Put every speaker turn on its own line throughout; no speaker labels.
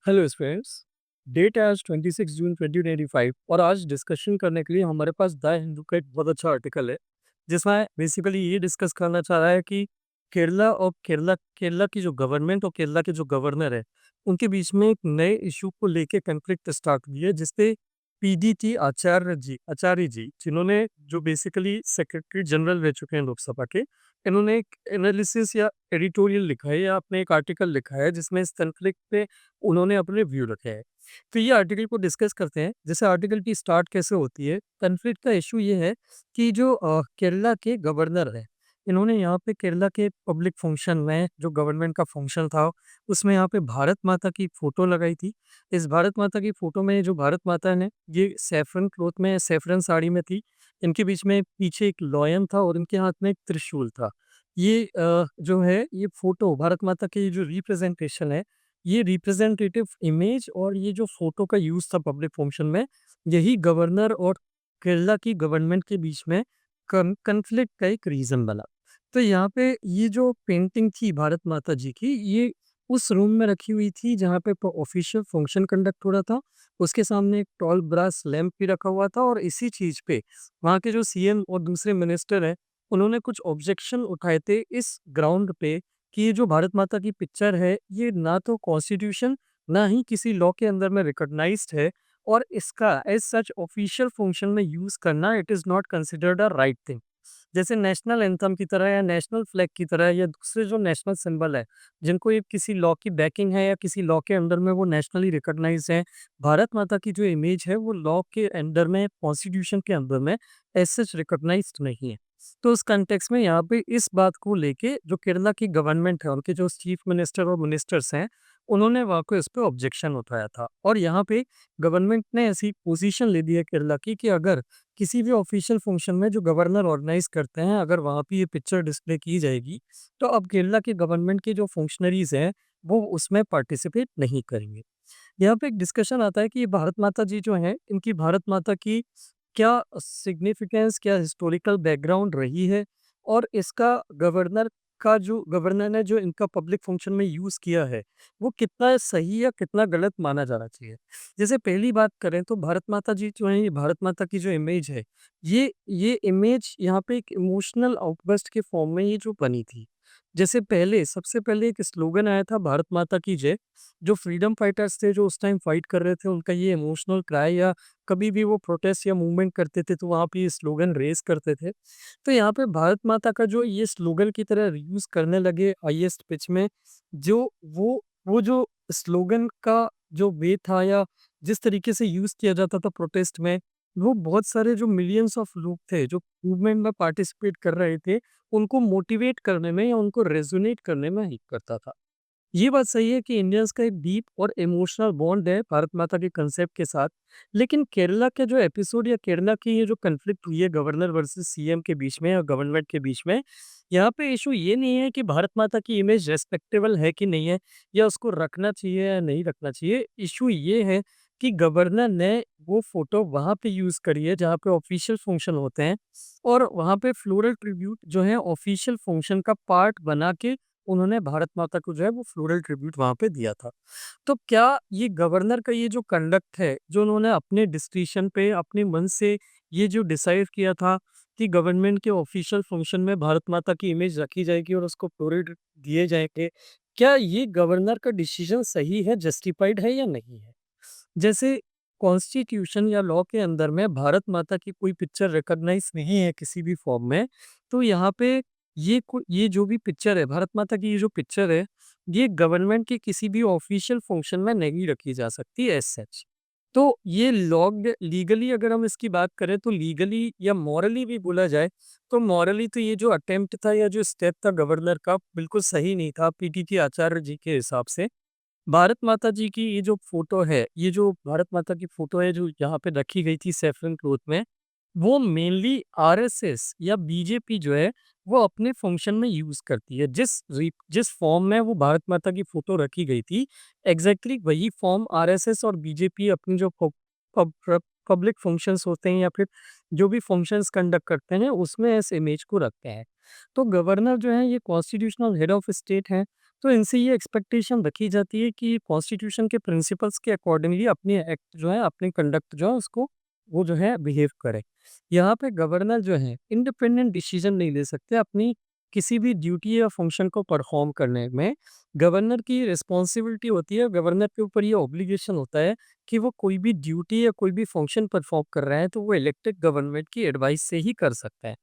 Hello friends. Date है आज 26 जून 2025 और आज डिस्कशन करने के लिए हमारे पास द हिंदू का एक बहुत अच्छा आर्टिकल है जिसमें बेसिकली ये डिस्कस करना चाह रहा है कि केरला की जो गवर्नमेंट और केरला के जो गवर्नर है उनके बीच में एक नए इशू को लेके कन्फ्लिक्ट स्टार्ट हुई है जिसपे पीडीटी आचार्य जी जिन्होंने जो बेसिकली सेक्रेटरी जनरल रह चुके हैं लोकसभा के, इन्होंने एक एनालिसिस या एडिटोरियल लिखा है या अपने एक आर्टिकल लिखा है जिसमें इस कन्फ्लिक्ट पे उन्होंने अपने व्यू रखे हैं। तो ये आर्टिकल को डिस्कस करते हैं। जैसे आर्टिकल की स्टार्ट कैसे होती है, कॉन्फ्लिक्ट का इश्यू ये है कि जो केरला के गवर्नर हैं, इन्होंने यहाँ पे केरला के पब्लिक फंक्शन में जो गवर्नमेंट का फंक्शन था, उसमें यहाँ पे भारत माता की फ़ोटो लगाई थी। इस भारत माता की फ़ोटो में जो भारत माता ने ये सैफ़रन क्लॉथ में सैफ़रन साड़ी में थी। इनके बीच में पीछे एक लॉयन था और इनके हाथ में एक त्रिशूल था। ये जो है ये फ़ोटो भारत माता की जो रिप्रेज़ेंटेशन है, ये रिप्रेजेंटेटिव इमेज और ये जो फोटो का यूज था पब्लिक फंक्शन में, यही गवर्नर और केरला की गवर्नमेंट के बीच में कन्फ्लिक्ट का एक रीजन बना। तो यहाँ पे ये जो पेंटिंग थी भारत माता जी की, ये उस रूम में रखी हुई थी जहाँ पे ऑफिशियल फंक्शन कंडक्ट हो रहा था। उसके सामने एक टॉल ब्रास लैंप भी रखा हुआ था और इसी चीज पे वहाँ के जो सीएम और दूसरे मिनिस्टर हैं, उन्होंने कुछ ऑब्जेक्शन उठाए थे इस ग्राउंड पे कि ये जो भारत माता की पिक्चर है, ये ना तो कॉन्स्टिट्यूशन, ना ही किसी लॉ के अंदर में रिकॉग्नाइज्ड है और इसका एज़ सच ऑफिशियल फंक्शन में यूज़ करना it is not considered a right thing. जैसे नेशनल एंथम की तरह या नेशनल फ्लैग की तरह या दूसरे जो नेशनल सिंबल है, जिनको ये किसी लॉ की बैकिंग है या किसी लॉ के अंडर में वो नेशनली रिकॉग्नाइज्ड है, भारत माता की जो इमेज है वो लॉ के अंडर में, कॉन्स्टिट्यूशन के अंदर में एज़ सच रिकॉग्नाइज्ड नहीं है। तो उस कॉन्टेक्स्ट में यहाँ पे इस बात को लेके जो केरला की गवर्नमेंट है, उनके जो चीफ मिनिस्टर और मिनिस्टर्स हैं, उन्होंने वहाँ पे इस पे ऑब्जेक्शन उठाया था और यहाँ पे गवर्नमेंट ने ऐसी पोजीशन ले ली है केरला की कि अगर किसी भी ऑफिशियल फंक्शन में जो गवर्नर ऑर्गेनाइज करते हैं, अगर वहाँ पे ये पिक्चर डिस्प्ले की जाएगी, तो अब केरला की गवर्नमेंट के जो फंक्शनरीज हैं, वो उसमें पार्टिसिपेट नहीं करेंगे। यहाँ पे एक डिस्कशन आता है कि ये भारत माता जी जो हैं, इनकी भारत माता की क्या सिग्निफिकेंस, क्या हिस्टोरिकल बैकग्राउंड रही है और इसका गवर्नर ने जो इनका पब्लिक फंक्शन में यूज़ किया है, वो कितना सही या कितना गलत माना जाना चाहिए। जैसे पहली बात करें तो भारत माता जी जो हैं, ये भारत माता की जो इमेज है, ये इमेज यहाँ पे एक इमोशनल आउटबर्स्ट के फॉर्म में ये जो बनी थी। जैसे पहले सबसे पहले एक स्लोगन आया था भारत माता की जय, जो फ्रीडम फाइटर्स थे जो उस टाइम फाइट कर रहे थे, उनका ये इमोशनल क्राई या कभी भी वो प्रोटेस्ट या मूवमेंट करते थे तो वहाँ पे ये स्लोगन रेज़ करते थे। तो यहाँ पे भारत माता का जो ये स्लोगन की तरह रीयूज़ करने लगे हाईएस्ट पिच में, जो वो जो स्लोगन का जो वे था या जिस तरीके से यूज़ किया जाता था प्रोटेस्ट में, वो बहुत सारे जो मिलियंस ऑफ लोग थे, जो मूवमेंट में पार्टिसिपेट कर रहे थे, उनको मोटिवेट करने में या उनको रेज़ोनेट करने में हेल्प करता था। ये बात सही है कि इंडियंस का एक डीप और इमोशनल बॉन्ड है भारत माता के कंसेप्ट के साथ। लेकिन केरला का जो एपिसोड या केरला की ये जो कॉन्फ्लिक्ट हुई है गवर्नर वर्सेस सीएम के बीच में या गवर्नमेंट के बीच में, यहाँ पे इशू ये नहीं है कि भारत माता की इमेज रेस्पेक्टेबल है कि नहीं है या उसको रखना चाहिए या नहीं रखना चाहिए। इशू ये है कि गवर्नर ने वो फोटो वहां पे यूज करी है जहाँ पे ऑफिशियल फंक्शन होते हैं और वहां पे फ्लोरल ट्रिब्यूट जो है ऑफिशियल फंक्शन का पार्ट बना के उन्होंने भारत माता को जो है वो फ्लोरल ट्रिब्यूट वहाँ पे दिया था। तो क्या ये गवर्नर का ये जो कंडक्ट है, जो उन्होंने अपने डिस्क्रिशन पे अपने मन से ये जो डिसाइड किया था कि गवर्नमेंट के ऑफिशियल फंक्शन में भारत माता की इमेज रखी जाएगी और उसको फ्लोरल दिए जाएँगे, क्या ये गवर्नर का डिसीजन सही है, जस्टिफाइड है या नहीं है? जैसे कॉन्स्टिट्यूशन या लॉ के अंदर में भारत माता की कोई पिक्चर रिकॉग्नाइज नहीं है किसी भी फॉर्म में, तो यहाँ पे ये जो भी पिक्चर है, भारत माता की ये जो पिक्चर है, ये गवर्नमेंट के किसी भी ऑफिशियल फंक्शन में नहीं रखी जा सकती एज़ सच। तो ये लॉग्ड लीगली अगर हम इसकी बात करें तो लीगली या मॉरली भी बोला जाए, तो मॉरली तो ये जो अटेम्प्ट था या जो स्टेप था गवर्नर का बिल्कुल सही नहीं था पीटीटी आचार्य जी के हिसाब से। भारत माता जी की ये जो फ़ोटो है, ये जो भारत माता की फ़ोटो है जो यहाँ पे रखी गई थी सैफ़रन क्लॉथ में, वो मेनली आरएसएस या बीजेपी जो है, वो अपने फ़ंक्शन में यूज़ करती है। जिस फ़ॉर्म में वो भारत माता की फ़ोटो रखी गई थी, एग्ज़ैक्टली वही फ़ॉर्म आरएसएस और बीजेपी अपनी जो पब्लिक फ़ंक्शंस होते हैं या फिर जो भी फ़ंक्शंस कंडक्ट करते हैं, उसमें इस इमेज को रखते हैं। तो गवर्नर जो है ये कॉन्स्टिट्यूशनल हेड ऑफ़ स्टेट हैं। तो इनसे ये एक्सपेक्टेशन रखी जाती है कि कॉन्स्टिट्यूशन के प्रिंसिपल्स के अकॉर्डिंगली अपनी एक्ट जो है, अपनी कंडक्ट जो है उसको वो जो है बिहेव करे। यहाँ पे गवर्नर जो है इंडिपेंडेंट डिसीजन नहीं ले सकते अपनी किसी भी ड्यूटी या फंक्शन को परफॉर्म करने में। गवर्नर की रिस्पॉन्सिबिलिटी होती है, गवर्नर के ऊपर ये ऑब्लिगेशन होता है कि वो कोई भी ड्यूटी या कोई भी फंक्शन परफॉर्म कर रहा है तो वो इलेक्टेड गवर्नमेंट की एडवाइस से ही कर सकता है।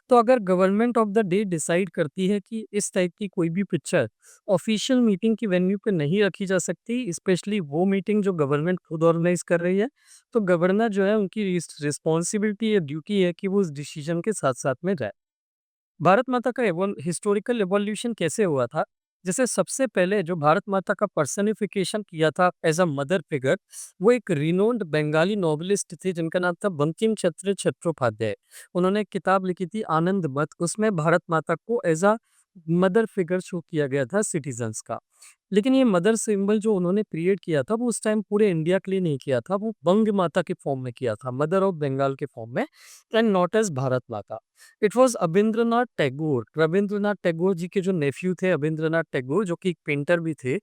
तो अगर government of the day decide करती है कि इस टाइप की कोई भी पिक्चर ऑफिशियल मीटिंग की वेन्यू पे नहीं रखी जा सकती, स्पेशली वो मीटिंग जो गवर्नमेंट खुद ऑर्गेनाइज कर रही है, तो गवर्नर जो है उनकी रिस्पॉन्सिबिलिटी या ड्यूटी है कि वो उस डिसीजन के साथ साथ में जाए। भारत माता का हिस्टोरिकल एवोल्यूशन कैसे हुआ था? जैसे सबसे पहले जो भारत माता का पर्सनिफिकेशन किया था एज अ मदर फिगर, वो एक रिनोन्ड बंगाली नॉवेलिस्ट थे जिनका नाम था बंकिम चंद्र चट्टोपाध्याय। उन्होंने एक किताब लिखी थी आनंद मठ, उसमें भारत माता को as a mother figure show किया गया था सिटीजन्स का। लेकिन ये मदर सिंबल जो उन्होंने क्रिएट किया था वो उस टाइम पूरे इंडिया के लिए नहीं किया था, वो बंग माता के फॉर्म में किया था, मदर ऑफ बंगाल के फॉर्म में, एंड नॉट एज भारत माता। इट वाज अबिंद्रनाथ टैगोर, रविंद्रनाथ टैगोर जी के जो नेफ्यू थे अबिंद्रनाथ टैगोर, जो कि एक पेंटर भी थे।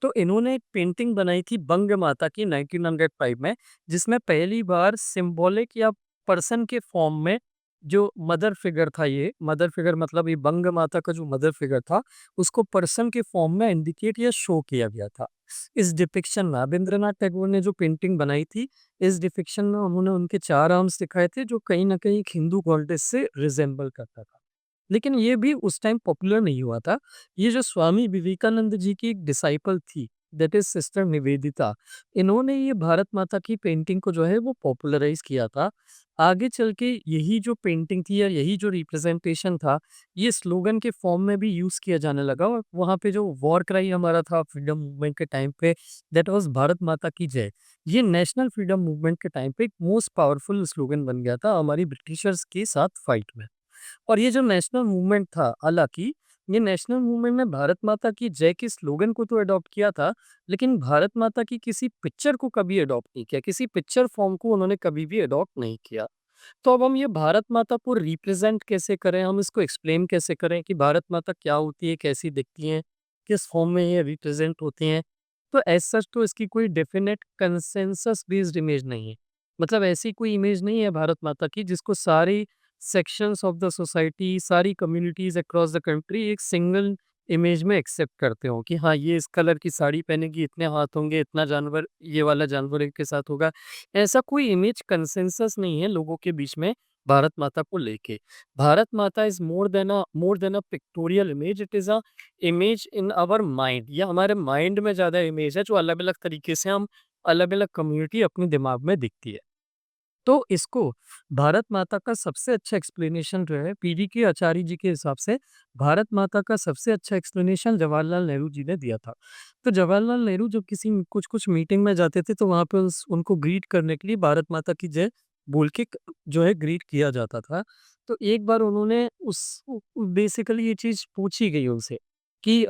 तो इन्होंने एक पेंटिंग बनाई थी बंग माता की 1905 में, जिसमें पहली बार सिंबॉलिक या पर्सन के फॉर्म में जो मदर फिगर था, ये मदर फिगर मतलब ये बंग माता का जो मदर फिगर था, उसको पर्सन के फॉर्म में इंडिकेट या शो किया गया था। इस डिपिक्शन में रविंद्रनाथ टैगोर ने जो पेंटिंग बनाई थी, इस डिपिक्शन में उन्होंने उनके 4 आर्म्स दिखाए थे जो कहीं न कहीं एक हिंदू गॉडेस से रिज़ेम्बल करता था। लेकिन ये भी उस टाइम पॉपुलर नहीं हुआ था। ये जो स्वामी विवेकानंद जी की एक डिसाइपल थी, दैट इज़ सिस्टर निवेदिता, इन्होंने ये भारत माता की पेंटिंग को जो है वो पॉपुलराइज़ किया था। आगे चल के यही जो पेंटिंग थी या यही जो रिप्रेजेंटेशन था, ये स्लोगन के फॉर्म में भी यूज़ किया जाने लगा और वहाँ पे जो वॉर क्राई हमारा था फ्रीडम मूवमेंट के टाइम पे, दैट वाज़ भारत माता की जय। ये नेशनल फ्रीडम मूवमेंट के टाइम पे एक मोस्ट पावरफुल स्लोगन बन गया था हमारी ब्रिटिशर्स के साथ फाइट में। और ये जो नेशनल मूवमेंट था, हालाँकि ये नेशनल मूवमेंट में भारत माता की जय के स्लोगन को तो अडॉप्ट किया था, लेकिन भारत माता की किसी पिक्चर को कभी अडॉप्ट नहीं किया, किसी पिक्चर फॉर्म को उन्होंने कभी भी अडॉप्ट नहीं किया। तो अब हम ये भारत माता को रिप्रेज़ेंट कैसे करें, हम इसको एक्सप्लेन कैसे करें कि भारत माता क्या होती है, कैसी दिखती हैं, किस फॉर्म में ये रिप्रेज़ेंट होती हैं? तो एज़ सच तो इसकी कोई डेफ़िनेट कंसेंसस बेस्ड इमेज नहीं है। मतलब ऐसी कोई इमेज नहीं है भारत माता की जिसको सारी सेक्शंस ऑफ द सोसाइटी, सारी कम्युनिटीज़ अक्रॉस द कंट्री एक सिंगल इमेज में एक्सेप्ट करते हो कि हाँ, ये इस कलर की साड़ी पहनेगी, इतने हाथ होंगे, इतना जानवर, ये वाला जानवर इनके साथ होगा। ऐसा कोई इमेज कंसेंसस नहीं है लोगों के बीच में भारत माता को लेके। Bharat Mata is more than a pictorial image, it is a image in our mind. ये हमारे माइंड में ज़्यादा इमेज है जो अलग-अलग तरीके से हम अलग-अलग कम्युनिटी अपने दिमाग में दिखती है। तो इसको भारत माता का सबसे अच्छा एक्सप्लेनेशन जो है पीडी के आचार्य जी के हिसाब से, भारत माता का सबसे अच्छा एक्सप्लेनेशन जवाहरलाल नेहरू जी ने दिया था। तो जवाहरलाल नेहरू जब किसी कुछ-कुछ मीटिंग में जाते थे तो वहाँ पे उनको ग्रीट करने के लिए भारत माता की जय बोल के जो है ग्रीट किया जाता था। तो एक बार उन्होंने बेसिकली ये चीज़ पूछी गई उनसे कि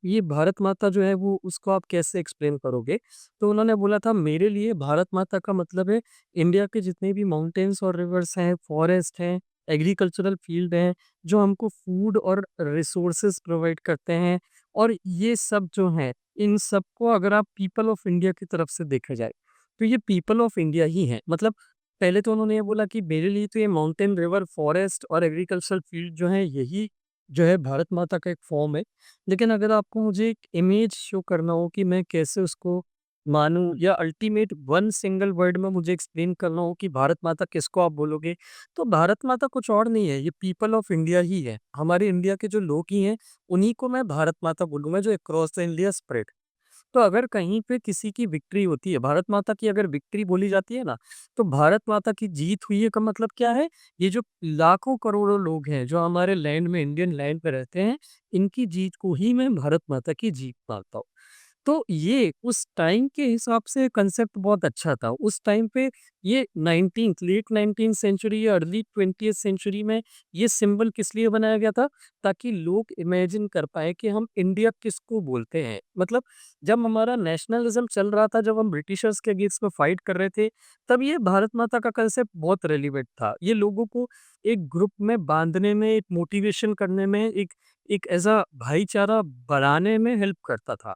ये भारत माता जो है वो उसको आप कैसे एक्सप्लेन करोगे? तो उन्होंने बोला था मेरे लिए भारत माता का मतलब है इंडिया के जितने भी माउंटेन्स और रिवर्स हैं, फॉरेस्ट हैं, एग्रीकल्चरल फील्ड हैं, जो हमको फूड और रिसोर्सेज़ प्रोवाइड करते हैं, और ये सब जो हैं, इन सबको अगर आप पीपल ऑफ इंडिया की तरफ से देखा जाए, तो ये पीपल ऑफ इंडिया ही हैं। मतलब पहले तो उन्होंने ये बोला कि मेरे लिए तो ये माउंटेन, रिवर, फॉरेस्ट और एग्रीकल्चरल फील्ड जो हैं, यही जो है भारत माता का एक फॉर्म है। लेकिन अगर आपको मुझे एक इमेज शो करना हो कि मैं कैसे उसको मानूँ, या अल्टीमेट वन सिंगल वर्ड में मुझे एक्सप्लेन करना हो कि भारत माता किसको आप बोलोगे, तो भारत माता कुछ और नहीं है, ये पीपल ऑफ इंडिया ही है। हमारे इंडिया के जो लोग ही हैं, उन्हीं को मैं भारत माता बोलूँगा जो अक्रॉस द इंडिया स्प्रेड। तो अगर कहीं पे किसी की विक्ट्री होती है, भारत माता की अगर विक्ट्री बोली जाती है ना, तो भारत माता की जीत हुई है का मतलब क्या है? ये जो लाखों करोड़ों लोग हैं, जो हमारे लैंड में, इंडियन लैंड पे रहते हैं, इनकी जीत को ही मैं भारत माता की जीत मानता हूँ। तो ये उस टाइम के हिसाब से कंसेप्ट बहुत अच्छा था। उस टाइम पे ये 19th लेट 19th सेंचुरी या अर्ली 20th सेंचुरी में ये सिंबल किस लिए बनाया गया था? ताकि लोग इमेजिन कर पाएँ कि हम इंडिया किसको बोलते हैं। मतलब जब हमारा नेशनलिज़्म चल रहा था, जब हम ब्रिटिशर्स के अगेंस्ट में फाइट कर रहे थे, तब ये भारत माता का कंसेप्ट बहुत रेलेवेंट था। ये लोगों को एक ग्रुप में बाँधने में, एक मोटिवेशन करने में, एक एक ऐसा भाईचारा बढ़ाने में हेल्प करता था।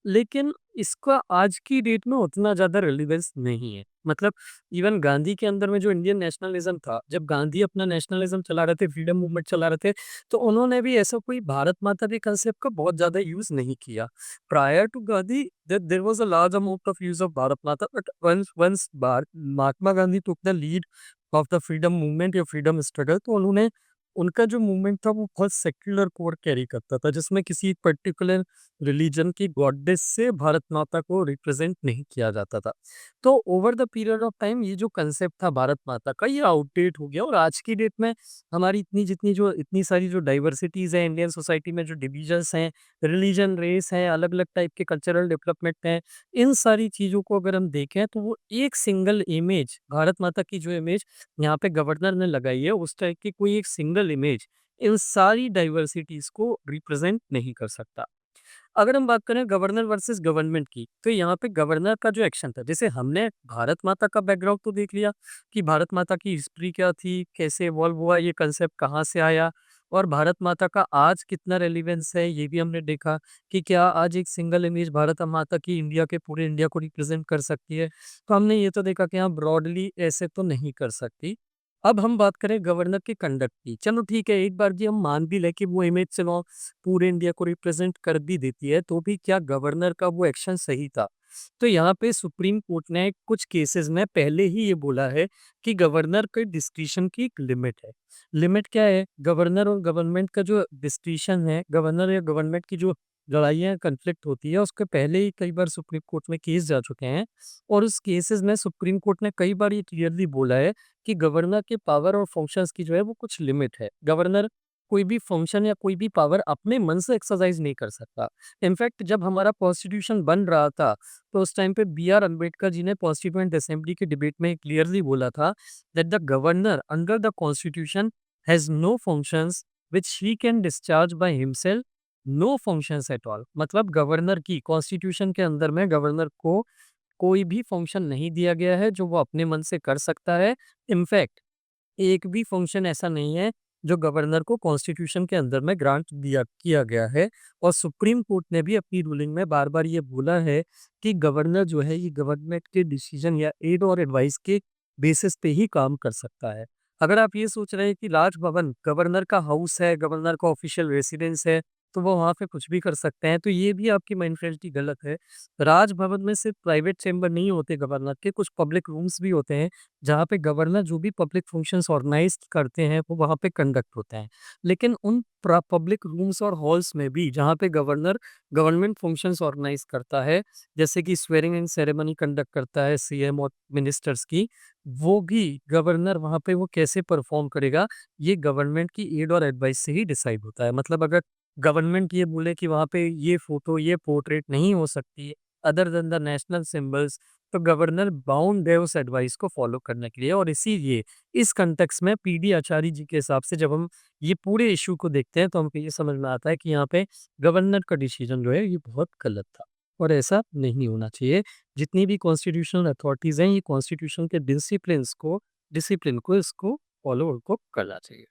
लेकिन इसका आज की डेट में उतना ज़्यादा रेलेवेंस नहीं है। मतलब इवन गांधी के अंदर में जो इंडियन नेशनलिज़्म था, जब गांधी अपना नेशनलिज़्म चला रहे थे, फ्रीडम मूवमेंट चला रहे थे, तो उन्होंने भी ऐसा कोई भारत माता के कांसेप्ट का बहुत ज़्यादा यूज़ नहीं किया। Prior to Gandhi there was a large amount of use of Bharat Mata, but once once Mahatma Gandhi took the lead of the freedom movement या फ्रीडम स्ट्रगल, तो उन्होंने उनका जो मूवमेंट था वो बहुत सेक्युलर कोर कैरी करता था, जिसमें किसी पर्टिकुलर रिलीजन की गॉडेस से भारत माता को रिप्रेजेंट नहीं किया जाता था। तो over the period of time ये जो कंसेप्ट था भारत माता का, ये आउटडेट हो गया और आज की डेट में हमारी इतनी सारी जो डाइवर्सिटीज़ हैं इंडियन सोसाइटी में, जो डिविजन्स हैं, रिलीजन, रेस हैं, अलग-अलग टाइप के कल्चरल डेवलपमेंट हैं, इन सारी चीज़ों को अगर हम देखें तो वो एक सिंगल इमेज भारत माता की जो इमेज यहाँ पे गवर्नर ने लगाई है, उस टाइप की कोई एक सिंगल इमेज इन सारी डाइवर्सिटीज़ को रिप्रेजेंट नहीं कर सकता। अगर हम बात करें गवर्नर वर्सेस गवर्नमेंट की, तो यहाँ पे गवर्नर का जो एक्शन था, जैसे हमने भारत माता का बैकग्राउंड तो देख लिया कि भारत माता की हिस्ट्री क्या थी, कैसे इवॉल्व हुआ, ये कंसेप्ट कहाँ से आया और भारत माता का आज कितना रेलेवेंस है, ये भी हमने देखा कि क्या आज एक सिंगल इमेज भारत माता की इंडिया के पूरे इंडिया को रिप्रेजेंट कर सकती है। तो हमने ये तो देखा कि हाँ, ब्रॉडली ऐसे तो नहीं कर सकती। अब हम बात करें गवर्नर के कंडक्ट की, चलो ठीक है, एक बार जी हम मान भी लें कि वो इमेज चलो पूरे इंडिया को रिप्रेजेंट कर भी देती है, तो भी क्या गवर्नर का वो एक्शन सही था? तो यहाँ पे सुप्रीम कोर्ट ने कुछ केसेस में पहले ही ये बोला है कि गवर्नर के डिस्क्रिशन की एक लिमिट है। लिमिट क्या है? गवर्नर और गवर्नमेंट का जो डिस्क्रिशन है, गवर्नर या गवर्नमेंट की जो लड़ाइयाँ कॉन्फ्लिक्ट होती है, उसके पहले ही कई बार सुप्रीम कोर्ट में केस जा चुके हैं और उस केसेस में सुप्रीम कोर्ट ने कई बार ये क्लियरली बोला है कि गवर्नर के पावर और फंक्शंस की जो है वो कुछ लिमिट है। गवर्नर कोई भी फंक्शन या कोई भी पावर अपने मन से एक्सरसाइज नहीं कर सकता। इनफैक्ट जब हमारा कॉन्स्टिट्यूशन बन रहा था, तो उस टाइम पे बी आर अम्बेडकर जी ने कॉन्स्टिट्यूएंट असेंबली के डिबेट में क्लियरली बोला था that the governor under the constitution has no functions which he can discharge by himself, no functions at all. मतलब गवर्नर की कॉन्स्टिट्यूशन के अंदर में गवर्नर को कोई भी फंक्शन नहीं दिया गया है जो वो अपने मन से कर सकता है। इनफैक्ट एक भी फंक्शन ऐसा नहीं है जो गवर्नर को कॉन्स्टिट्यूशन के अंदर में ग्रांट दिया किया गया है और सुप्रीम कोर्ट ने भी अपनी रूलिंग में बार-बार ये बोला है कि गवर्नर जो है ये गवर्नमेंट के डिसीजन या एड और एडवाइस के बेसिस पे ही काम कर सकता है। अगर आप ये सोच रहे हैं कि राजभवन गवर्नर का हाउस है, गवर्नर का ऑफिशियल रेसिडेंस है, तो वो वहाँ पे कुछ भी कर सकते हैं, तो ये भी आपकी मेंटालिटी गलत है। राजभवन में सिर्फ प्राइवेट चैम्बर नहीं होते गवर्नर के, कुछ पब्लिक रूम्स भी होते हैं जहाँ पे गवर्नर जो भी पब्लिक फंक्शंस ऑर्गेनाइज करते हैं वो वहाँ पे कंडक्ट होते हैं। लेकिन उन पब्लिक रूम्स और हॉल्स में भी जहाँ पे गवर्नर गवर्नमेंट फंक्शंस ऑर्गेनाइज करता है, जैसे कि स्वेरिंग इन सेरेमनी कंडक्ट करता है सीएम और मिनिस्टर्स की, वो भी गवर्नर वहाँ पे वो कैसे परफॉर्म करेगा, ये गवर्नमेंट की एड और एडवाइस से ही डिसाइड होता है। मतलब अगर गवर्नमेंट ये बोले कि वहाँ पे ये फोटो, ये पोर्ट्रेट नहीं हो सकती other than the national symbols, तो गवर्नर बाउंड है उस एडवाइस को फॉलो करने के लिए और इसीलिए इस कॉन्टेक्स्ट में पीडी आचार्य जी के हिसाब से जब हम ये पूरे इशू को देखते हैं तो हमको ये समझ में आता है कि यहाँ पे गवर्नर का डिसीजन जो है ये बहुत गलत था और ऐसा नहीं होना चाहिए। जितनी भी कॉन्स्टिट्यूशनल अथॉरिटीज हैं ये कॉन्स्टिट्यूशन के डिसिप्लिन को इसको फॉलो को करना चाहिए।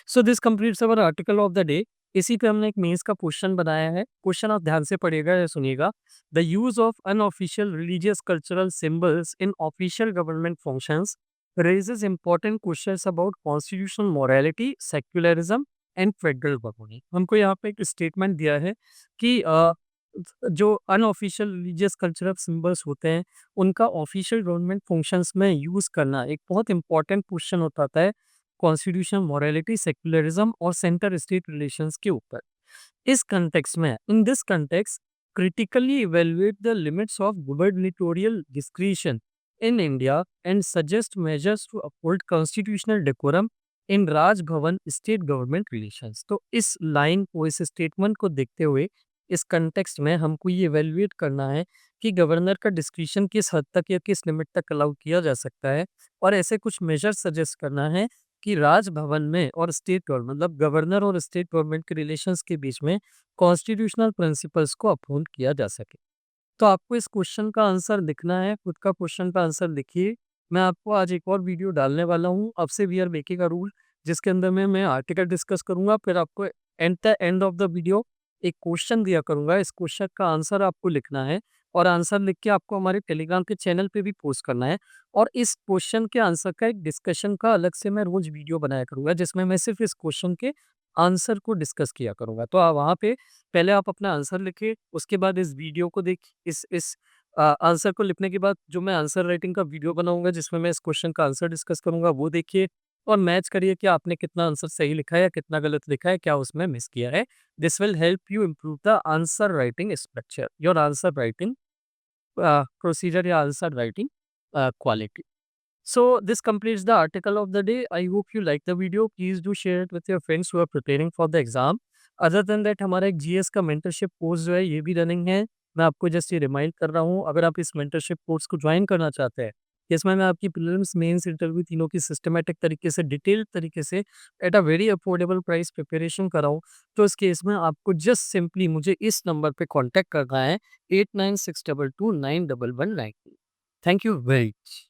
So this completes our article of the day. इसी पे हमने एक मेंस का क्वेश्चन बनाया है। क्वेश्चन आप ध्यान से पढ़िएगा या सुनिएगा। The use of unofficial religious cultural symbols in official government functions raises important questions about constitutional morality, secularism and federal autonomy। हमको यहाँ पे एक स्टेटमेंट दिया है कि जो अनऑफिशियल रिलीजियस कल्चरल सिंबल्स होते हैं उनका ऑफिशियल गवर्नमेंट फंक्शंस में यूज करना एक बहुत इंपॉर्टेंट क्वेश्चन होता है कॉन्स्टिट्यूशन, मोरालिटी, सेक्युलरिज्म और सेंटर स्टेट रिलेशंस के ऊपर। इस कंटेक्स्ट में in this context critically evaluate the limits of gubernatorial discretion in India and suggest measures to uphold constitutional decorum in Raj Bhavan state government relations। तो इस line को, इस statement को देखते हुए इस कंटेक्स्ट में हमको ये इवैल्यूएट करना है कि गवर्नर का डिस्क्रिशन किस हद तक या किस लिमिट तक अलाउ किया जा सकता है और ऐसे कुछ मेजर्स सजेस्ट करना है कि राजभवन में और स्टेट गवर्नमेंट मतलब गवर्नर और स्टेट गवर्नमेंट के रिलेशंस के बीच में कॉन्स्टिट्यूशनल प्रिंसिपल्स को अपहोल्ड किया जा सके। तो आपको इस क्वेश्चन का आंसर लिखना है, खुद का क्वेश्चन का आंसर लिखिए। मैं आपको आज एक और वीडियो डालने वाला हूँ, अब से we are making a rule, जिसके अंदर में मैं आर्टिकल डिस्कस करूँगा, फिर आपको at the end of the video एक क्वेश्चन दिया करूँगा। इस क्वेश्चन का आंसर आपको लिखना है और आंसर लिख के आपको हमारे टेलीग्राम के चैनल पे भी पोस्ट करना है और इस क्वेश्चन के आंसर का एक डिस्कशन का अलग से मैं रोज़ वीडियो बनाया करूँगा, जिसमें मैं सिर्फ़ इस क्वेश्चन के आंसर को डिस्कस किया करूँगा। तो वहाँ पे पहले आप अपना आंसर लिखिए, उसके बाद इस वीडियो को इस आंसर को लिखने के बाद जो मैं आंसर राइटिंग का वीडियो बनाऊँगा जिसमें मैं इस क्वेश्चन का आंसर डिस्कस करूँगा, वो देखिए और मैच करिए कि आपने कितना आंसर सही लिखा है या कितना गलत लिखा है, क्या उसमें मिस किया है। This will help you improve the answer writing structure, your answer writing procedure या answer writing quality. So this completes the article of the day. I hope you like the video. Please do share it with your friends who are preparing for the exam. Other than that हमारा एक GS का mentorship course जो है ये भी running है। मैं आपको जस्ट ये रिमाइंड कर रहा हूँ, अगर आप इस मेंटरशिप कोर्स को ज्वाइन करना चाहते हैं, इसमें मैं आपकी प्रीलिम्स, मेंस, इंटरव्यू तीनों की सिस्टमैटिक तरीके से, डिटेल्ड तरीके से at a very affordable price preparation कराऊँ, तो इस केस में आपको जस्ट सिंपली मुझे इस नंबर पे कॉन्टैक्ट करना है 8962291192। Thank you very much.